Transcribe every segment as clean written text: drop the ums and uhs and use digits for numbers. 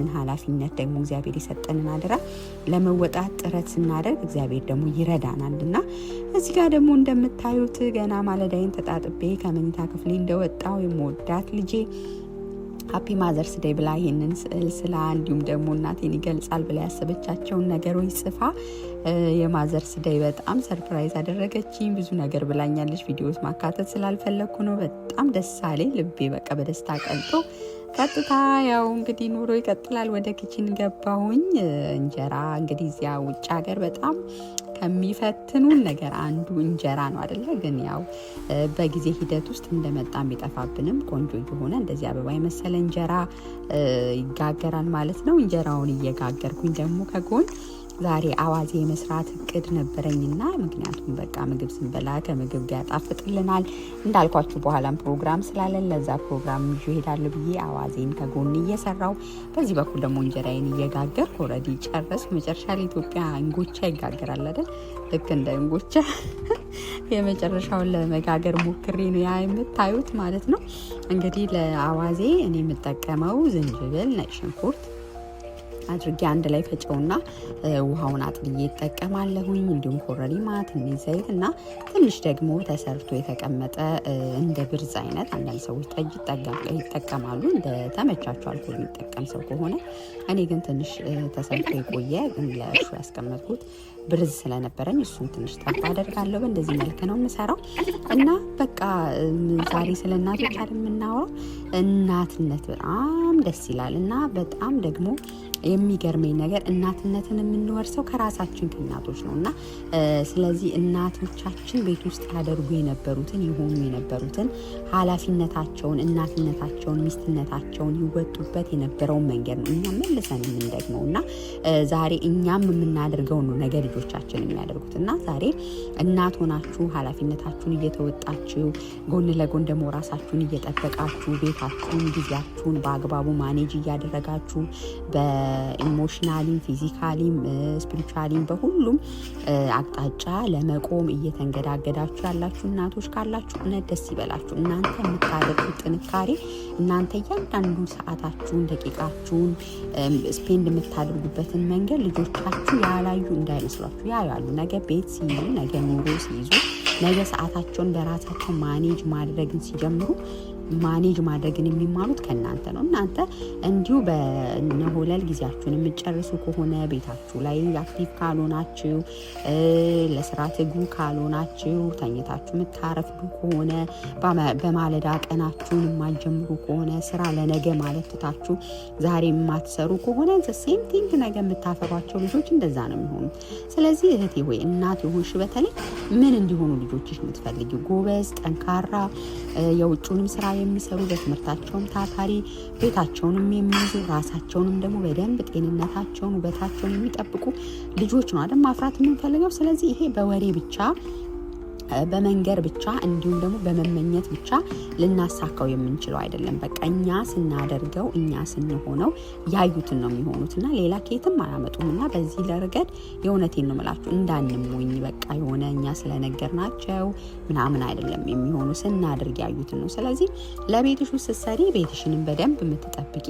ያንን ኃላፊነት ደግሞ እግዚአብሔር የሰጠንን አደራ ለመወጣት ጥረት ስናደርግ እግዚአብሔር ደግሞ ይረዳናልና እዚህ ጋር ደግሞ እንደምታዩት ገና ማለዳይን ተጣጥቤ ከመኝታ ክፍሌ እንደወጣው የምወዳት ልጄ ሃፒ ማዘርስ ዴይ ብላ ይሄንን ስዕል ስላ እንዲሁም ደግሞ እናቴን ይገልጻል ብላ ያሰበቻቸውን ነገሮች ጽፋ የማዘርስ ዴይ በጣም ሰርፕራይዝ አደረገችኝ። ብዙ ነገር ብላኛለች። ቪዲዮስ ማካተት ስላልፈለኩ ነው። በጣም ደስ አለኝ። ልቤ በቃ በደስታ ቀልጦ ቀጥታ ያው እንግዲህ ኑሮ ይቀጥላል። ወደ ኪችን ገባሁኝ። እንጀራ እንግዲህ እዚያ ውጭ ሀገር በጣም ከሚፈትኑን ነገር አንዱ እንጀራ ነው አይደለ? ግን ያው በጊዜ ሂደት ውስጥ እንደመጣም ቢጠፋብንም ቆንጆ የሆነ እንደዚህ አበባ የመሰለ እንጀራ ይጋገራል ማለት ነው። እንጀራውን እየጋገርኩኝ ደግሞ ከጎን ዛሬ አዋዜ የመስራት እቅድ ነበረኝና ምክንያቱም በቃ ምግብ ስንበላ ከምግብ ጋር ያጣፍጥልናል እንዳልኳችሁ በኋላም ፕሮግራም ስላለን ለዛ ፕሮግራም ይዤ ሄዳለሁ ብዬ አዋዜን ከጎን እየሰራው በዚህ በኩል ደግሞ እንጀራዬን እየጋገርኩ ኦልሬዲ ጨረስኩ። መጨረሻ ላይ ኢትዮጵያ እንጎቻ ይጋገራል አይደል? ልክ እንደ እንጎቻ የመጨረሻውን ለመጋገር ሞክሬ ነው ያ የምታዩት ማለት ነው። እንግዲህ ለአዋዜ እኔ የምጠቀመው ዝንጅብል፣ ነጭ ሽንኩርት አድርጌ አንድ ላይ ፈጨውና ውሃውን አጥልዬ እጠቀማለሁኝ። እንዲሁም ኮረሪማ፣ ትንሽ ዘይት እና ትንሽ ደግሞ ተሰርቶ የተቀመጠ እንደ ብርዝ አይነት አንዳንድ ሰዎች ጠጅ ይጠቀማሉ እንደ ተመቻቸው አልኮል የሚጠቀም ሰው ከሆነ። እኔ ግን ትንሽ ተሰርቶ የቆየ ለእርሾ ያስቀመጥኩት ብርዝ ስለነበረኝ እሱን ትንሽ ጠብ አደርጋለሁ። በእንደዚህ መልክ ነው የምሰራው እና በቃ ዛሬ ስለ እናቶች አይደል የምናወራው። እናትነት በጣም ደስ ይላል እና በጣም ደግሞ የሚገርመኝ ነገር እናትነትን የምንወርሰው ከራሳችን ከእናቶች ነው እና ስለዚህ እናቶቻችን ቤት ውስጥ ያደርጉ የነበሩትን ይሆኑ የነበሩትን ኃላፊነታቸውን፣ እናትነታቸውን፣ ሚስትነታቸውን ይወጡበት የነበረውን መንገድ ነው እኛ መልሰን የምንደግመው እና ዛሬ እኛም የምናደርገው ነው ነገር ልጆቻችን የሚያደርጉት እና ዛሬ እናት ሆናችሁ ኃላፊነታችሁን እየተወጣችሁ ጎን ለጎን ደግሞ ራሳችሁን እየጠበቃችሁ ቤታችሁን፣ ጊዜያችሁን በአግባቡ ማኔጅ እያደረጋችሁ በኢሞሽናሊም ፊዚካሊም ስፒሪቹዋሊም በሁሉም አቅጣጫ ለመቆም እየተንገዳገዳችሁ ያላችሁ እናቶች ካላችሁ እውነት ደስ ይበላችሁ። እናንተ የምታደርጉት ጥንካሬ፣ እናንተ እያንዳንዱ ሰዓታችሁን ደቂቃችሁን ስፔንድ የምታደርጉበትን መንገድ ልጆቻችሁ ያላዩ እንዳይመስሏችሁ ያያሉ። ነገ ቤት ሲይዙ፣ ነገ ኑሮ ሲይዙ፣ ነገ ሰዓታቸውን በራሳቸው ማኔጅ ማድረግን ሲጀምሩ ማኔጅ ማድረግን የሚማሩት ከእናንተ ነው። እናንተ እንዲሁ በነሆለል ጊዜያችሁን የምትጨርሱ ከሆነ ቤታችሁ ላይ አክቲቭ ካልሆናችሁ፣ ለስራ ትጉ ካልሆናችሁ፣ ተኝታችሁ የምታረፍዱ ከሆነ፣ በማለዳ ቀናችሁን የማትጀምሩ ከሆነ፣ ስራ ለነገ ማለት ትታችሁ ዛሬ የማትሰሩ ከሆነ ሴም ቲንግ ነገ የምታፈሯቸው ልጆች እንደዛ ነው የሚሆኑት። ስለዚህ እህቴ ሆይ እናት የሆንሽ በተለይ ምን እንዲሆኑ ልጆችሽ የምትፈልጊው ጎበዝ፣ ጠንካራ፣ የውጭውንም ስራ የሚሰሩ በትምህርታቸውም ታታሪ፣ ቤታቸውንም የሚይዙ ራሳቸውንም ደግሞ በደንብ ጤንነታቸውን ውበታቸውን የሚጠብቁ ልጆች ነው አይደል ማፍራት የምንፈልገው። ስለዚህ ይሄ በወሬ ብቻ በመንገር ብቻ እንዲሁም ደግሞ በመመኘት ብቻ ልናሳካው የምንችለው አይደለም። በቃ እኛ ስናደርገው እኛ ስንሆነው ያዩትን ነው የሚሆኑትና ሌላ ኬትም አያመጡምና በዚህ ለርገድ የእውነቴን ነው የምላችሁ እንዳንሞኝ በቃ የሆነ እኛ ስለነገርናቸው ምናምን አይደለም የሚሆኑ ስናደርግ ያዩትን ነው። ስለዚህ ለቤትሽ ውስጥ ስትሰሪ ቤትሽንም በደንብ የምትጠብቂ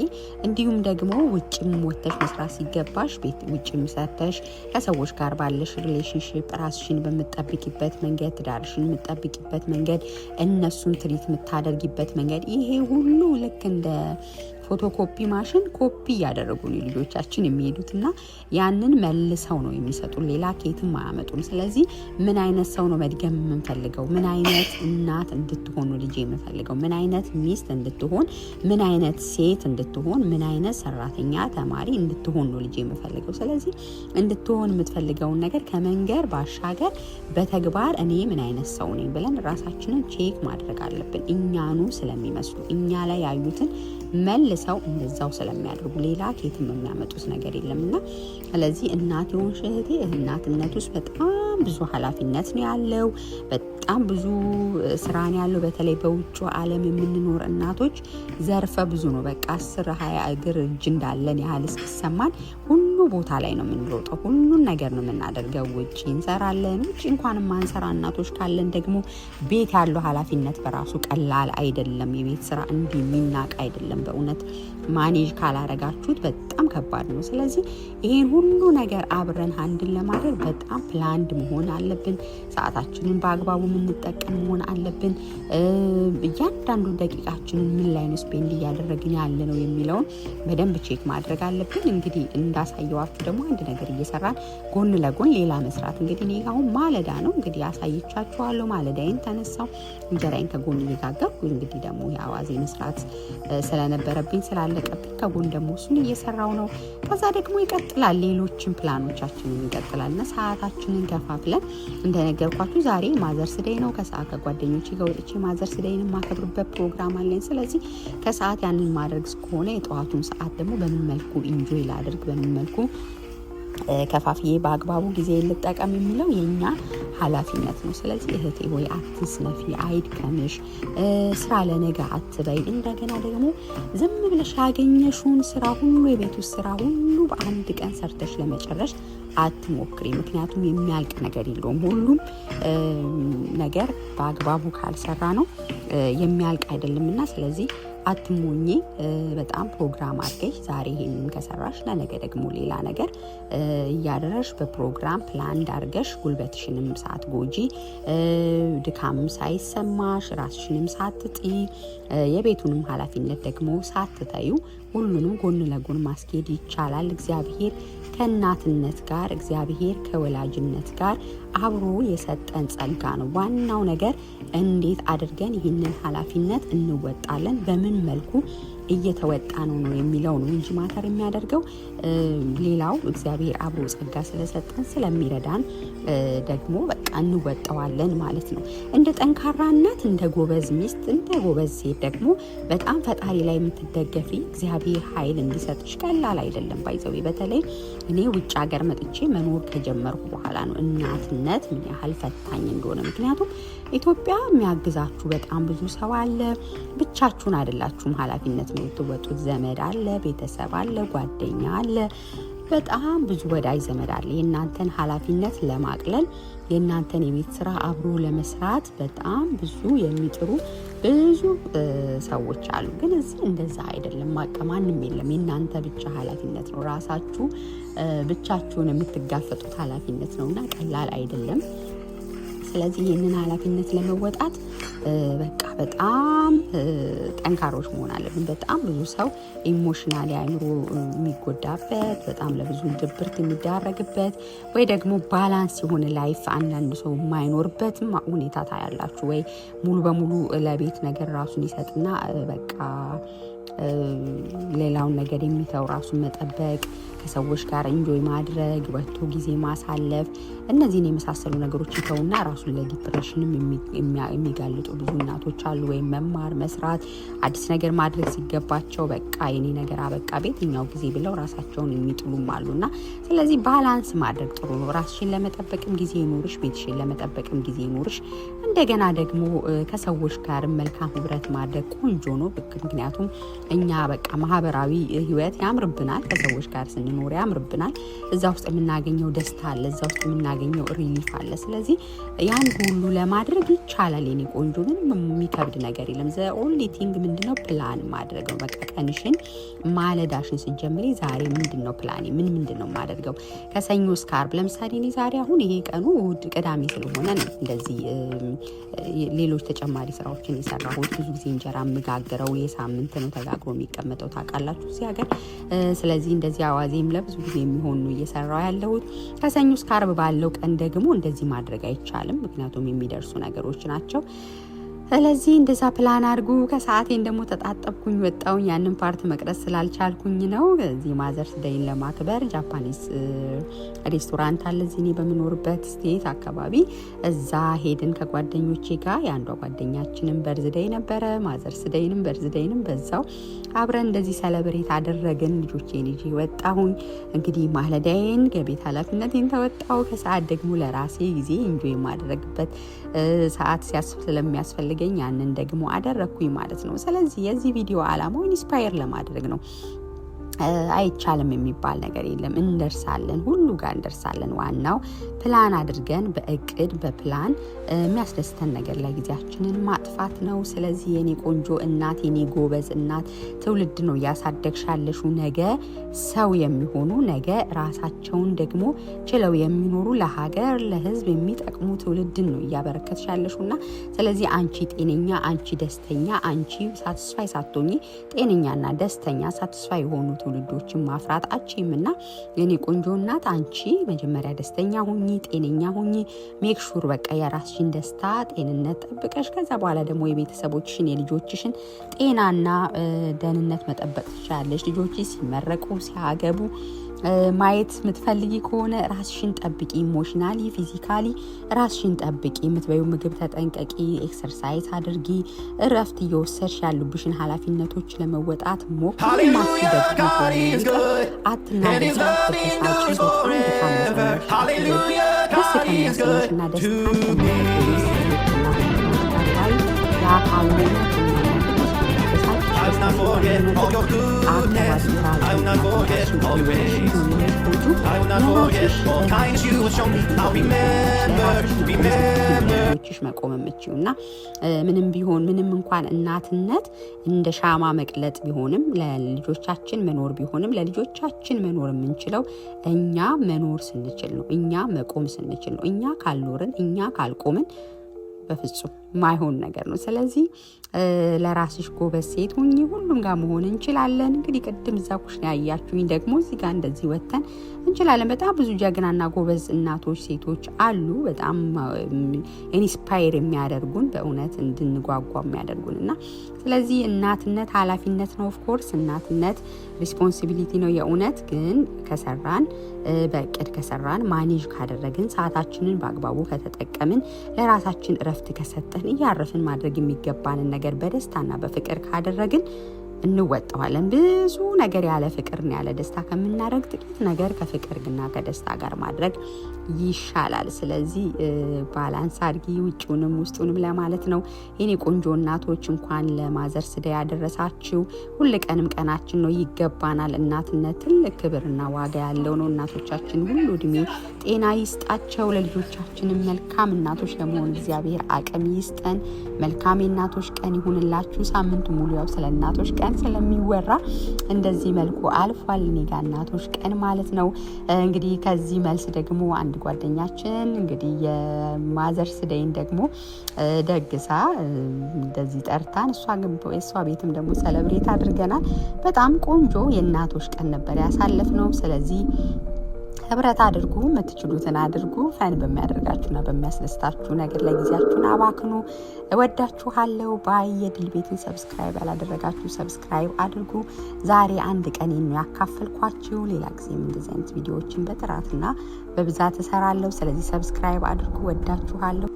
እንዲሁም ደግሞ ውጭም ወጥተሽ መስራት ሲገባሽ ውጭም ሰርተሽ ከሰዎች ጋር ባለሽ ሪሌሽንሺፕ ራስሽን በምትጠብቂበት መንገድ ዳርሽን የምትጠብቂበት መንገድ እነሱን ትሪት የምታደርጊበት መንገድ ይሄ ሁሉ ልክ እንደ ፎቶኮፒ ማሽን ኮፒ እያደረጉ ነው ልጆቻችን የሚሄዱትና ያንን መልሰው ነው የሚሰጡን። ሌላ ኬትም አያመጡም። ስለዚህ ምን አይነት ሰው ነው መድገም የምንፈልገው? ምን አይነት እናት እንድትሆኑ ልጅ የምንፈልገው? ምን አይነት ሚስት እንድትሆን፣ ምን አይነት ሴት እንድትሆን፣ ምን አይነት ሰራተኛ ተማሪ እንድትሆን ነው ልጅ የምንፈልገው? ስለዚህ እንድትሆን የምትፈልገውን ነገር ከመንገር ባሻገር በተግባር እኔ ምን አይነት ሰው ነኝ ብለን ራሳችንን ቼክ ማድረግ አለብን። እኛኑ ስለሚመስሉ እኛ ላይ ያዩትን መልሰው እንደዛው ስለሚያደርጉ ሌላ ኬትም የሚያመጡት ነገር የለምና ስለዚህ እናት የሆንሽ እህቴ እናትነት ውስጥ በጣም ብዙ ኃላፊነት ነው ያለው። በጣም ብዙ ስራን ያለው በተለይ በውጭ ዓለም የምንኖር እናቶች ዘርፈ ብዙ ነው። በቃ 10-20 እግር እጅ እንዳለን ያህል እስኪሰማን ሁሉ ቦታ ላይ ነው የምንሮጠው። ሁሉን ነገር ነው የምናደርገው። ውጭ እንሰራለን። ውጭ እንኳን ማንሰራ እናቶች ካለን ደግሞ ቤት ያለው ኃላፊነት በራሱ ቀላል አይደለም። የቤት ስራ እንዲህ የሚናቅ አይደለም። በእውነት ማኔጅ ካላረጋችሁት በጣም ከባድ ነው። ስለዚህ ይሄን ሁሉ ነገር አብረን አንድን ለማድረግ በጣም ፕላንድ መሆን አለብን። ሰዓታችንን በአግባቡ የምንጠቀም መሆን አለብን። እያንዳንዱ ደቂቃችንን ምን ላይ ነው ስፔንድ እያደረግን ያለ ነው የሚለውን በደንብ ቼክ ማድረግ አለብን። እንግዲህ እንዳሳየዋችሁ ደግሞ አንድ ነገር እየሰራን ጎን ለጎን ሌላ መስራት። እንግዲህ እኔ አሁን ማለዳ ነው እንግዲህ አሳይቻችኋለሁ። ማለዳዬን ተነሳው እንጀራዬን ከጎን እየጋገርኩ እንግዲህ ደግሞ የአዋዜ መስራት ስለነበረብኝ ስላለቀብኝ ከጎን ደግሞ እሱን እየሰራው ነው። ከዛ ደግሞ ይቀጥላል። ሌሎችን ፕላኖቻችንን ይቀጥላልና ሰዓታችንን ከፋፍለን እንደነገርኳችሁ ዛሬ ማዘርስ ዴይ ነው። ከሰዓት ከጓደኞቼ ጋር ወጥቼ ማዘርስ ዴይን የማከብርበት ፕሮግራም አለኝ። ስለዚህ ከሰዓት ያንን ማድረግ እስከሆነ የጠዋቱን ሰዓት ደግሞ በምን መልኩ ኢንጆይ ላድርግ፣ በምን መልኩ ከፋፍዬ በአግባቡ ጊዜ ልጠቀም የሚለው የኛ ኃላፊነት ነው። ስለዚህ እህቴ ሆይ አትስነፊ፣ አይድከምሽ፣ ስራ ለነገ አትበይ። እንደገና ደግሞ ዝም ብለሽ ያገኘሽውን ስራ ሁሉ የቤት ውስጥ ስራ ሁሉ በአንድ ቀን ሰርተሽ ለመጨረሽ አትሞክሪ። ምክንያቱም የሚያልቅ ነገር የለውም። ሁሉም ነገር በአግባቡ ካልሰራ ነው የሚያልቅ አይደለምና ስለዚህ አትሞኚ። በጣም ፕሮግራም አድርገሽ ዛሬ ይሄንን ከሰራሽ ለነገ ደግሞ ሌላ ነገር እያደረሽ በፕሮግራም ፕላን አድርገሽ ጉልበትሽንም ሳትጎጂ ድካምም ሳይሰማሽ ራስሽንም ሳትጢ የቤቱንም ኃላፊነት ደግሞ ሳትተዩ ሁሉንም ጎን ለጎን ማስኬድ ይቻላል። እግዚአብሔር ከእናትነት ጋር እግዚአብሔር ከወላጅነት ጋር አብሮ የሰጠን ጸጋ ነው። ዋናው ነገር እንዴት አድርገን ይህንን ኃላፊነት እንወጣለን፣ በምን መልኩ እየተወጣ ነው የሚለው ነው እንጂ ማተር የሚያደርገው ሌላው እግዚአብሔር አብሮ ጸጋ ስለሰጠን ስለሚረዳን ደግሞ በቃ እንወጣዋለን ማለት ነው። እንደ ጠንካራ እናት፣ እንደ ጎበዝ ሚስት፣ እንደ ጎበዝ ሴት ደግሞ በጣም ፈጣሪ ላይ የምትደገፊ እግዚአብሔር ኃይል እንዲሰጥሽ ቀላል አይደለም። ባይዘው በተለይ እኔ ውጭ ሀገር መጥቼ መኖር ከጀመርኩ በኋላ ነው እናትነት ምን ያህል ፈታኝ እንደሆነ። ምክንያቱም ኢትዮጵያ የሚያግዛችሁ በጣም ብዙ ሰው አለ። ብቻችሁን አይደላችሁም ኃላፊነት የምትወጡት። ዘመድ አለ፣ ቤተሰብ አለ፣ ጓደኛ አለ፣ በጣም ብዙ ወዳጅ ዘመድ አለ። የእናንተን ኃላፊነት ለማቅለል የእናንተን የቤት ስራ አብሮ ለመስራት በጣም ብዙ የሚጥሩ ብዙ ሰዎች አሉ። ግን እዚህ እንደዛ አይደለም። ማንም የለም። የእናንተ ብቻ ኃላፊነት ነው። ራሳችሁ ብቻችሁን የምትጋፈጡት ኃላፊነት ነውና ቀላል አይደለም። ስለዚህ ይህንን ኃላፊነት ለመወጣት በቃ በጣም ጠንካሮች መሆን አለብን። በጣም ብዙ ሰው ኢሞሽናል አእምሮ የሚጎዳበት፣ በጣም ለብዙ ድብርት የሚዳረግበት ወይ ደግሞ ባላንስ የሆነ ላይፍ አንዳንድ ሰው የማይኖርበት ሁኔታ ታያላችሁ። ወይ ሙሉ በሙሉ ለቤት ነገር ራሱን ይሰጥና በቃ ሌላውን ነገር የሚተው ራሱን መጠበቅ፣ ከሰዎች ጋር ኢንጆይ ማድረግ፣ ወጥቶ ጊዜ ማሳለፍ፣ እነዚህን የመሳሰሉ ነገሮች ይተውና ራሱን ለዲፕሬሽንም የሚጋልጡ ብዙ እናቶች አሉ። ወይም መማር፣ መስራት፣ አዲስ ነገር ማድረግ ሲገባቸው በቃ የኔ ነገር አበቃ በየትኛው ጊዜ ብለው ራሳቸውን የሚጥሉም አሉና ስለዚህ ባላንስ ማድረግ ጥሩ ነው። ራስሽን ለመጠበቅም ጊዜ ይኖርሽ፣ ቤትሽን ለመጠበቅም ጊዜ ይኖርሽ። እንደገና ደግሞ ከሰዎች ጋር መልካም ህብረት ማድረግ ቆንጆ ነው። ምክንያቱም እኛ በቃ ማህበራዊ ህይወት ያምርብናል። ከሰዎች ጋር ስንኖር ያምርብናል። እዛ ውስጥ የምናገኘው ደስታ አለ፣ እዛ ውስጥ የምናገኘው ሪሊፍ አለ። ስለዚህ ያን ሁሉ ለማድረግ ይቻላል የኔ ቆንጆ። ምንም የሚከብድ ነገር የለም። ዘ ኦንሊ ቲንግ ምንድነው ፕላን ማድረግ ነው። በቃ ቀንሽን ማለዳሽን ስትጀምሪ ዛሬ ምንድነው ፕላኔ፣ ምንድነው የማደርገው ከሰኞ እስከ ዓርብ። ለምሳሌ እኔ ዛሬ አሁን ይሄ ቀኑ እሑድ ቅዳሜ ስለሆነ ነው እንደዚህ ሌሎች ተጨማሪ ስራዎችን የሰራሁት። ብዙ ጊዜ እንጀራ የምጋገረው የሳምንት ነው ተጋግሮ የሚቀመጠው ታውቃላችሁ እዚህ ሀገር። ስለዚህ እንደዚህ አዋዜም ለብዙ ጊዜ የሚሆን ነው እየሰራው ያለሁት። ከሰኞ እስከ ዓርብ ባለው ቀን ደግሞ እንደዚህ ማድረግ አይቻልም፣ ምክንያቱም የሚደርሱ ነገሮች ናቸው። ስለዚህ እንደዛ ፕላን አድርጉ። ከሰዓቴን ደግሞ ተጣጠብኩኝ ወጣሁኝ። ያንን ፓርት መቅረጽ ስላልቻልኩኝ ነው። እዚህ ማዘርስ ዴይን ለማክበር ጃፓኒስ ሬስቶራንት አለ እዚህ እኔ በምኖርበት ስቴት አካባቢ። እዛ ሄድን ከጓደኞቼ ጋር። የአንዷ ጓደኛችንን በርዝዴይ ነበረ፣ ማዘርስ ዴይንም በርዝዴይንም በዛው አብረን እንደዚህ ሰለብሬት አደረግን። ልጆቼን ይዤ ወጣሁኝ። እንግዲህ ማለዳዬን የቤት ኃላፊነቴን ተወጣሁ። ከሰዓት ደግሞ ለራሴ ጊዜ ኢንጆይ የማደርግበት ሰዓት ስለሚያስፈልገኝ ያንን ደግሞ አደረኩኝ ማለት ነው። ስለዚህ የዚህ ቪዲዮ ዓላማው ኢንስፓየር ለማድረግ ነው። አይቻልም የሚባል ነገር የለም። እንደርሳለን፣ ሁሉ ጋር እንደርሳለን። ዋናው ፕላን አድርገን በእቅድ በፕላን የሚያስደስተን ነገር ላይ ጊዜያችንን ማጥፋት ነው። ስለዚህ የኔ ቆንጆ እናት፣ የኔ ጎበዝ እናት ትውልድ ነው እያሳደግሻለሹ። ነገ ሰው የሚሆኑ ነገ ራሳቸውን ደግሞ ችለው የሚኖሩ ለሀገር ለሕዝብ የሚጠቅሙ ትውልድን ነው እያበረከትሻለሹና ስለዚህ አንቺ ጤነኛ፣ አንቺ ደስተኛ፣ አንቺ ሳትስፋይ ሳትሆኚ ጤነኛና ደስተኛ ሳትስፋይ የሆኑ ትውልዶችን ማፍራት አችምና የኔ ቆንጆ እናት አንቺ መጀመሪያ ደስተኛ ሁኚ፣ ጤነኛ ሁኚ። ሜክ ሹር በቃ የራስሽን ደስታ ጤንነት ጠብቀሽ ከዛ በኋላ ደግሞ የቤተሰቦችሽን የልጆችሽን ጤናና ደህንነት መጠበቅ ትችላለሽ። ልጆች ሲመረቁ ሲያገቡ ማየት የምትፈልጊ ከሆነ ራስሽን ጠብቂ፣ ኢሞሽናሊ ፊዚካሊ ራስሽን ጠብቂ። የምትበዩ ምግብ ተጠንቀቂ፣ ኤክሰርሳይዝ አድርጊ፣ እረፍት እየወሰድሽ ያሉብሽን ኃላፊነቶች ለመወጣት ሞክሪ። መቆም የምችውና ምንም ቢሆን ምንም እንኳን እናትነት እንደ ሻማ መቅለጥ ቢሆንም ለልጆቻችን መኖር ቢሆንም ለልጆቻችን መኖር የምንችለው እኛ መኖር ስንችል ነው። እኛ መቆም ስንችል ነው። እኛ ካልኖርን እኛ ካልቆምን በፍጹም ማይሆን ነገር ነው። ስለዚህ ለራስሽ ጎበዝ ሴት ሁኚ። ሁሉም ጋር መሆን እንችላለን። እንግዲህ ቅድም እዛ ኩሽና ያያችሁኝ ደግሞ እዚህ ጋር እንደዚህ ወተን እንችላለን። በጣም ብዙ ጀግናና ጎበዝ እናቶች ሴቶች አሉ። በጣም ኢንስፓየር የሚያደርጉን በእውነት እንድንጓጓ የሚያደርጉንና ስለዚህ እናትነት ኃላፊነት ነው። ኦፍ ኮርስ እናትነት ሪስፖንሲቢሊቲ ነው። የእውነት ግን ከሰራን በእቅድ ከሰራን ማኔጅ ካደረግን ሰዓታችንን በአግባቡ ከተጠቀምን ለራሳችን እረፍት ከሰጠን እያረፍን ማድረግ የሚገባንን ነገር በደስታና በፍቅር ካደረግን እንወጣዋለን። ብዙ ነገር ያለ ፍቅርና ያለ ደስታ ከምናደርግ ጥቂት ነገር ከፍቅርና ከደስታ ጋር ማድረግ ይሻላል። ስለዚህ ባላንስ አድርጊ፣ ውጭውንም ውስጡንም ለማለት ነው። የኔ ቆንጆ እናቶች እንኳን ለማዘርስ ዴይ ያደረሳችሁ። ሁል ቀንም ቀናችን ነው፣ ይገባናል። እናትነት ትልቅ ክብርና ዋጋ ያለው ነው። እናቶቻችን ሁሉ እድሜ ጤና ይስጣቸው። ለልጆቻችንም መልካም እናቶች ለመሆን እግዚአብሔር አቅም ይስጠን። መልካም የእናቶች ቀን ይሁንላችሁ። ሳምንቱ ሙሉ ያው ስለ እናቶች ቀን ስለሚወራ እንደዚህ መልኩ አልፏል። እኔ ጋር እናቶች ቀን ማለት ነው። እንግዲህ ከዚህ መልስ ደግሞ አንድ ጓደኛችን እንግዲህ የማዘርስ ዴይን ደግሞ ደግሳ እንደዚህ ጠርታን እሷ ቤትም ደግሞ ሰለብሬት አድርገናል። በጣም ቆንጆ የእናቶች ቀን ነበር ያሳለፍነው። ስለዚህ ህብረት አድርጉ፣ የምትችሉትን አድርጉ። ፈን በሚያደርጋችሁና በሚያስደስታችሁ ነገር ላይ ጊዜያችሁን አባክኑ። እወዳችኋለሁ። ባይ። የድል ቤትን ሰብስክራይብ ያላደረጋችሁ ሰብስክራይብ አድርጉ። ዛሬ አንድ ቀን ያካፈልኳችሁ፣ ሌላ ጊዜም እንደዚህ አይነት ቪዲዮዎችን በጥራትና በብዛት እሰራለሁ። ስለዚህ ሰብስክራይብ አድርጉ። እወዳችኋለሁ።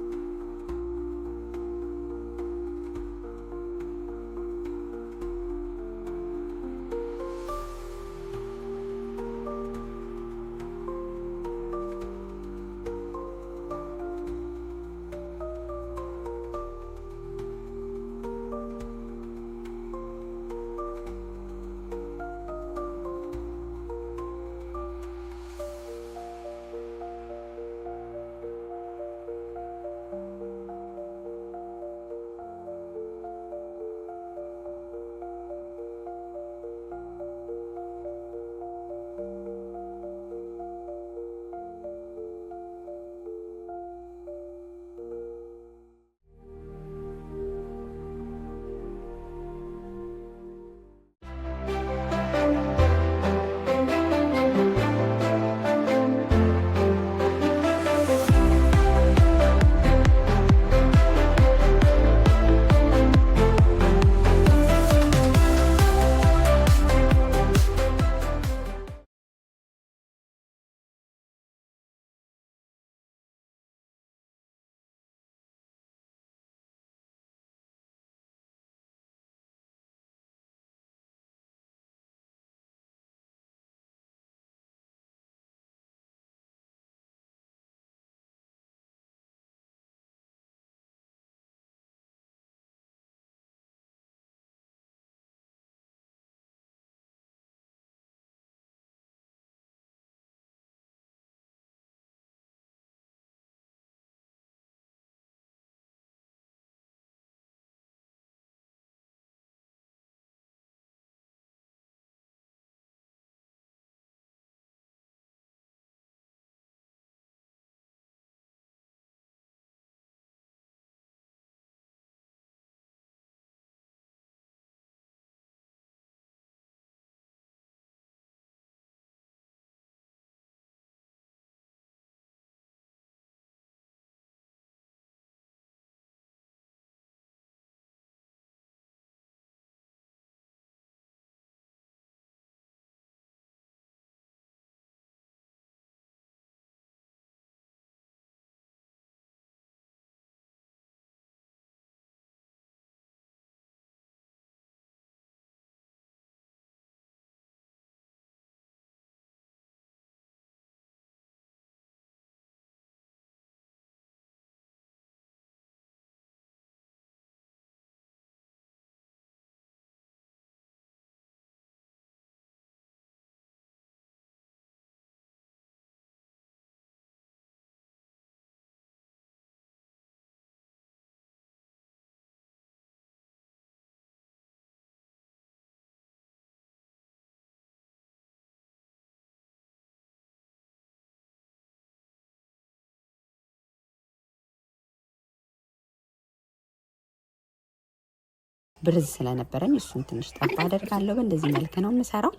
ብርዝ ስለነበረኝ እሱን ትንሽ ጠብ አደርጋለሁ። በእንደዚህ መልክ ነው የምሰራው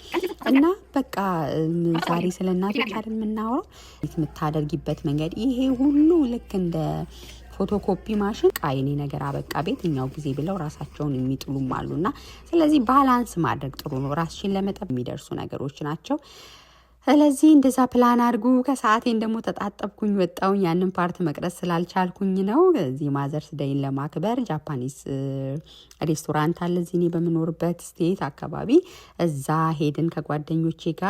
እና በቃ ዛሬ ስለ እናቶች አይደል የምናወራው። የምታደርጊበት መንገድ ይሄ ሁሉ ልክ እንደ ፎቶኮፒ ማሽን ቃይኔ ነገር አበቃ በየትኛው ጊዜ ብለው ራሳቸውን የሚጥሉም አሉና ስለዚህ ባላንስ ማድረግ ጥሩ ነው። ራስሽን ለመጠበቅ የሚደርሱ ነገሮች ናቸው። ስለዚህ እንደዛ ፕላን አድርጉ። ከሰዓቴን ደግሞ ተጣጠብኩኝ ወጣሁኝ። ያንን ፓርት መቅረጽ ስላልቻልኩኝ ነው። እዚህ ማዘርስ ዴይን ለማክበር ጃፓኒስ ሬስቶራንት አለ እዚህ እኔ በምኖርበት ስቴት አካባቢ፣ እዛ ሄድን ከጓደኞቼ ጋር።